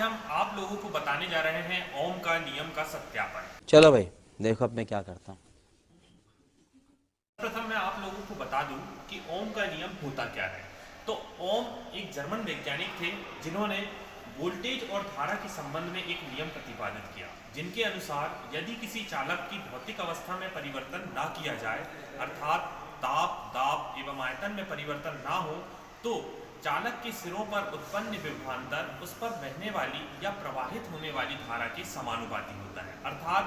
हम आप लोगों को बताने जा रहे हैं ओम का नियम का सत्यापन। चलो भाई, देखो अब मैं क्या करता हूँ। प्रथम मैं आप लोगों को बता दूं कि ओम का नियम होता क्या है। तो ओम एक जर्मन वैज्ञानिक थे जिन्होंने वोल्टेज और धारा के संबंध में एक नियम प्रतिपादित किया, जिनके अनुसार यदि किसी चालक की भौतिक अवस्था में परिवर्तन ना किया जाए, अर्थात ताप, दाब एवं आयतन में परिवर्तन ना हो, तो चालक के सिरों पर उत्पन्न विभवांतर उस पर बहने वाली या प्रवाहित होने वाली धारा के समानुपाती होता है, अर्थात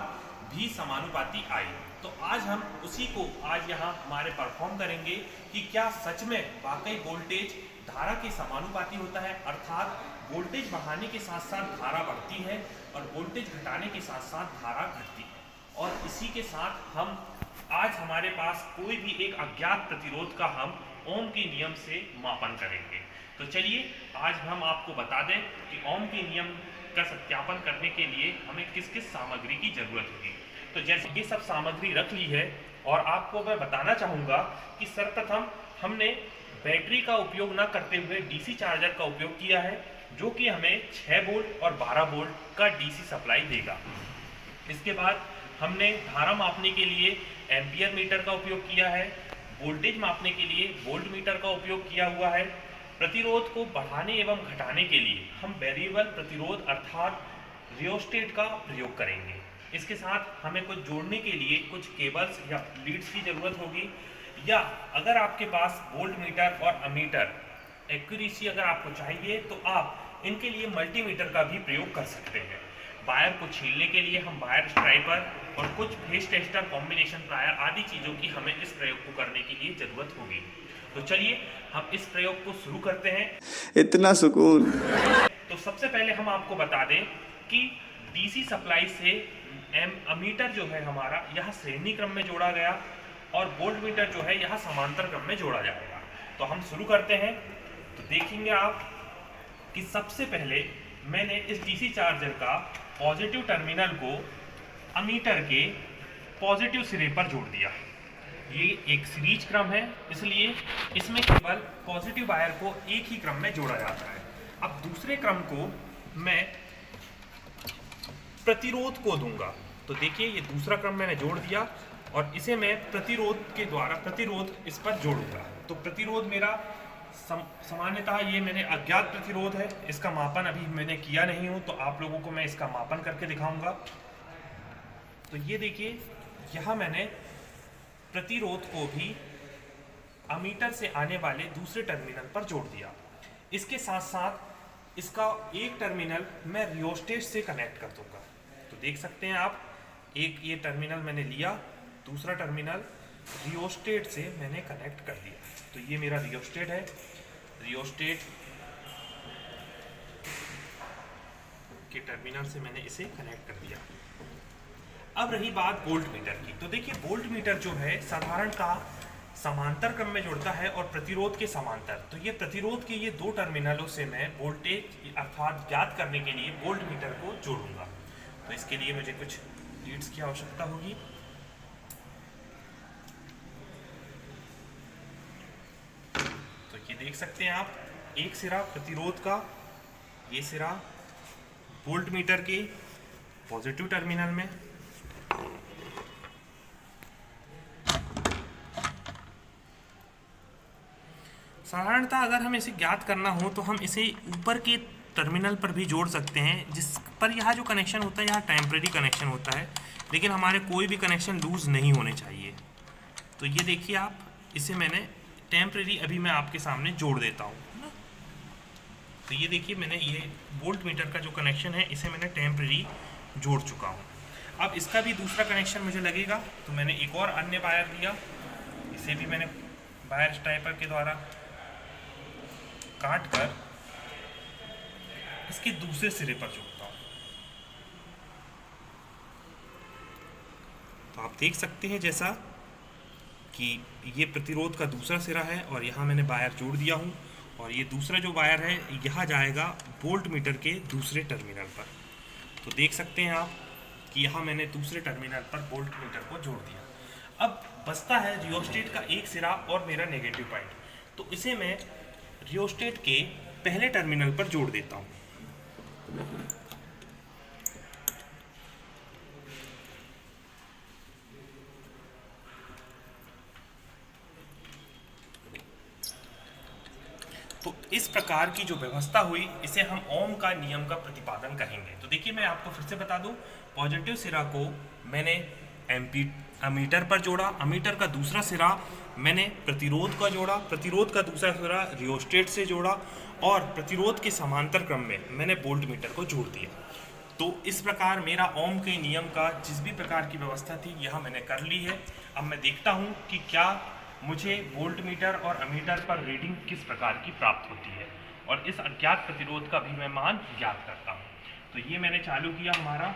भी समानुपाती आई। तो आज हम उसी को आज यहाँ हमारे परफॉर्म करेंगे कि क्या सच में वाकई वोल्टेज धारा के समानुपाती होता है, अर्थात वोल्टेज बढ़ाने के साथ साथ धारा बढ़ती है और वोल्टेज घटाने के साथ साथ धारा घटती है। और इसी के साथ हम आज हमारे पास कोई भी एक अज्ञात प्रतिरोध का हम ओम के नियम से मापन करेंगे। तो चलिए आज हम आपको बता दें कि ओम के नियम का सत्यापन करने के लिए हमें किस किस सामग्री की जरूरत होगी। तो जैसे ये सब सामग्री रख ली है और आपको मैं बताना चाहूँगा कि सर्वप्रथम हमने बैटरी का उपयोग न करते हुए डीसी चार्जर का उपयोग किया है, जो कि हमें 6 वोल्ट और 12 वोल्ट का डीसी सप्लाई देगा। इसके बाद हमने धारा मापने के लिए एम्पियर मीटर का उपयोग किया है, वोल्टेज मापने के लिए वोल्ट मीटर का उपयोग किया हुआ है। प्रतिरोध को बढ़ाने एवं घटाने के लिए हम वेरिएबल प्रतिरोध अर्थात रियोस्टेट का प्रयोग करेंगे। इसके साथ हमें कुछ जोड़ने के लिए कुछ केबल्स या लीड्स की जरूरत होगी, या अगर आपके पास वोल्ट मीटर और अमीटर एक्यूरेसी अगर आपको चाहिए तो आप इनके लिए मल्टीमीटर का भी प्रयोग कर सकते हैं। वायर को छीलने के लिए हम वायर स्ट्राइपर और कुछ फेस टेस्टर, कॉम्बिनेशन प्लायर आदि चीज़ों की हमें इस प्रयोग को करने के लिए ज़रूरत होगी। तो चलिए हम इस प्रयोग को शुरू करते हैं। इतना सुकून। तो सबसे पहले हम आपको बता दें कि डीसी सप्लाई से अमीटर जो है हमारा यह श्रेणी क्रम में जोड़ा गया और वोल्ट मीटर जो है यह समांतर क्रम में जोड़ा जाएगा। तो हम शुरू करते हैं। तो देखेंगे आप कि सबसे पहले मैंने इस डीसी चार्जर का पॉजिटिव टर्मिनल को अमीटर के पॉजिटिव सिरे पर जोड़ दिया। ये एक सीरीज क्रम है, इसलिए इसमें केवल पॉजिटिव वायर को एक ही क्रम में जोड़ा जाता है। अब दूसरे क्रम को मैं प्रतिरोध को दूंगा। तो देखिए ये दूसरा क्रम मैंने जोड़ दिया और इसे मैं प्रतिरोध के द्वारा प्रतिरोध इस पर जोड़ूंगा। तो प्रतिरोध मेरा सामान्यतः ये मैंने अज्ञात प्रतिरोध है, इसका मापन अभी मैंने किया नहीं हूँ, तो आप लोगों को मैं इसका मापन करके दिखाऊंगा। तो ये देखिए यहाँ मैंने प्रतिरोध को भी अमीटर से आने वाले दूसरे टर्मिनल पर जोड़ दिया। इसके साथ साथ इसका एक टर्मिनल मैं रियोस्टेट से कनेक्ट कर दूंगा। तो देख सकते हैं आप, एक ये टर्मिनल मैंने लिया, दूसरा टर्मिनल रियोस्टेट से मैंने कनेक्ट कर दिया। तो ये मेरा रियोस्टेट है, रियोस्टेट के टर्मिनल से मैंने इसे कनेक्ट कर दिया। अब रही बात वोल्ट मीटर की। तो देखिए वोल्ट मीटर जो है साधारण का समांतर क्रम में जुड़ता है और प्रतिरोध के समांतर। तो ये प्रतिरोध के ये दो टर्मिनलों से मैं वोल्टेज अर्थात ज्ञात करने के लिए वोल्ट मीटर को जोड़ूंगा। तो इसके लिए मुझे कुछ लीड्स की आवश्यकता होगी। तो ये देख सकते हैं आप, एक सिरा प्रतिरोध का, ये सिरा वोल्ट मीटर के पॉजिटिव टर्मिनल में, साधारणतः अगर हमें इसे ज्ञात करना हो तो हम इसे ऊपर के टर्मिनल पर भी जोड़ सकते हैं, जिस पर यह जो कनेक्शन होता है यह टेम्परेरी कनेक्शन होता है, लेकिन हमारे कोई भी कनेक्शन लूज नहीं होने चाहिए। तो ये देखिए आप, इसे मैंने टेम्परेरी अभी मैं आपके सामने जोड़ देता हूँ ना। तो ये देखिए मैंने ये वोल्ट मीटर का जो कनेक्शन है इसे मैंने टेम्परेरी जोड़ चुका हूँ। अब इसका भी दूसरा कनेक्शन मुझे लगेगा, तो मैंने एक और अन्य वायर दिया, इसे भी मैंने वायर स्ट्राइपर के द्वारा काट कर इसके दूसरे सिरे पर जोड़ता हूँ। तो आप देख सकते हैं जैसा कि ये प्रतिरोध का दूसरा सिरा है और यहाँ मैंने वायर जोड़ दिया हूँ, और ये दूसरा जो वायर है यहाँ जाएगा वोल्ट मीटर के दूसरे टर्मिनल पर। तो देख सकते हैं आप कि यहाँ मैंने दूसरे टर्मिनल पर वोल्ट मीटर को जोड़ दिया। अब बचता है रियोस्टेट का एक सिरा और मेरा नेगेटिव पॉइंट। तो इसे मैं रियोस्टेट के पहले टर्मिनल पर जोड़ देता हूँ। तो इस प्रकार की जो व्यवस्था हुई इसे हम ओम का नियम का प्रतिपादन कहेंगे। तो देखिए मैं आपको फिर से बता दूं, पॉजिटिव सिरा को मैंने अमीटर पर जोड़ा, अमीटर का दूसरा सिरा मैंने प्रतिरोध का जोड़ा, प्रतिरोध का दूसरा सिरा रियोस्टेट से जोड़ा और प्रतिरोध के समांतर क्रम में मैंने वोल्ट मीटर को जोड़ दिया। तो इस प्रकार मेरा ओम के नियम का जिस भी प्रकार की व्यवस्था थी यह मैंने कर ली है। अब मैं देखता हूँ कि क्या मुझे वोल्ट मीटर और अमीटर पर रीडिंग किस प्रकार की प्राप्त होती है और इस अज्ञात प्रतिरोध का भी मैं मान ज्ञात करता हूँ। तो ये मैंने चालू किया हमारा,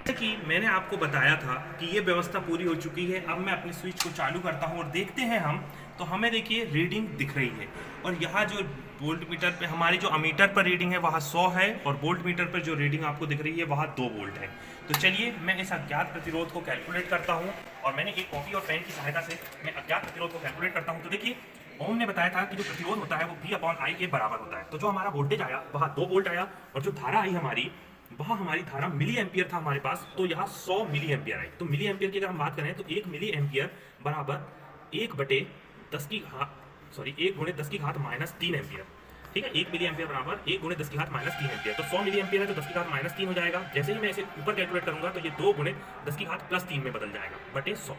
कि मैंने आपको बताया था कि ये व्यवस्था पूरी हो चुकी है। अब मैं अपने स्विच को चालू करता हूँ और देखते हैं हम, तो हमें देखिए रीडिंग दिख रही है और यहाँ जो वोल्ट मीटर पे हमारी जो अमीटर पर रीडिंग है वहाँ 100 है और वोल्ट मीटर पर जो रीडिंग आपको दिख रही है वहाँ 2 वोल्ट है। तो चलिए मैं इस अज्ञात प्रतिरोध को कैलकुलेट करता हूँ और मैंने एक कॉपी और पेन की सहायता से मैं अज्ञात प्रतिरोध को कैलकुलेट करता हूँ। तो देखिए ओम ने बताया था कि जो प्रतिरोध होता है वो V/I के बराबर होता है। तो जो हमारा वोल्टेज आया वहाँ 2 वोल्ट आया और जो धारा आई हमारी वहाँ हमारी धारा मिली एम्पियर था हमारे पास, तो यहाँ 100 मिली एम्पियर आई। तो मिली एम्पियर की अगर हम बात करें तो 1 मिली एम्पियर बराबर 1/10 की घात 3 एम्पियर। ठीक है, 1 मिली एम्पियर बराबर 1 × 10 की घात -3 एम्पियर। तो 100 मिली एम्पियर है तो 10 की घात -3 हो जाएगा। जैसे ही मैं इसे ऊपर कैलकुलेट करूंगा तो ये 2 × 10 की घात +3 में बदल जाएगा बटे 100।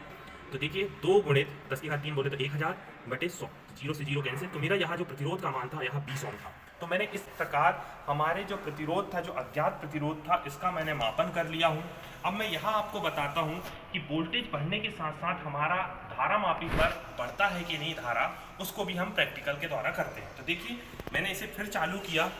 तो देखिए 2 × 10 की घात 3 बोले तो 1000 बटे 100, 0 से 0 कैंसिल। तो मेरा यहाँ जो प्रतिरोध का मान था यहाँ 20 ओम था। तो मैंने इस प्रकार हमारे जो प्रतिरोध था, जो अज्ञात प्रतिरोध था, इसका मैंने मापन कर लिया हूँ। अब मैं यहाँ आपको बताता हूँ कि वोल्टेज बढ़ने के साथ साथ हमारा धारा मापी पर बढ़ता है कि नहीं धारा, उसको भी हम प्रैक्टिकल के द्वारा करते हैं। तो देखिए मैंने इसे फिर चालू किया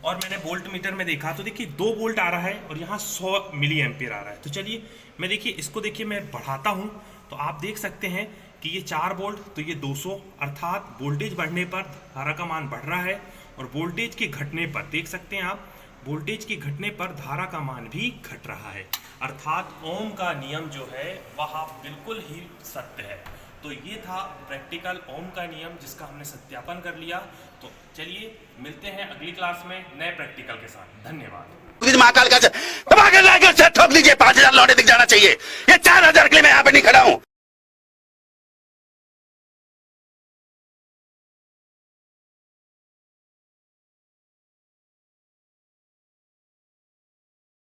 और मैंने वोल्ट मीटर में देखा तो देखिए 2 वोल्ट आ रहा है और यहाँ 100 मिली एम्पियर आ रहा है। तो चलिए मैं देखिए इसको देखिए मैं बढ़ाता हूँ तो आप देख सकते हैं कि ये 4 वोल्ट तो ये 200, अर्थात वोल्टेज बढ़ने पर धारा का मान बढ़ रहा है और वोल्टेज के घटने पर देख सकते हैं आप, वोल्टेज के घटने पर धारा का मान भी घट रहा है। अर्थात ओम का नियम जो है वह बिल्कुल ही सत्य है। तो ये था प्रैक्टिकल ओम का नियम जिसका हमने सत्यापन कर लिया। तो चलिए मिलते हैं अगली क्लास में नए प्रैक्टिकल के साथ। धन्यवाद। महाकाल का ठोक लीजिए, 5000 लौटे दिख जाना चाहिए। ये 4000 के लिए मैं यहाँ पे नहीं खड़ा हूँ।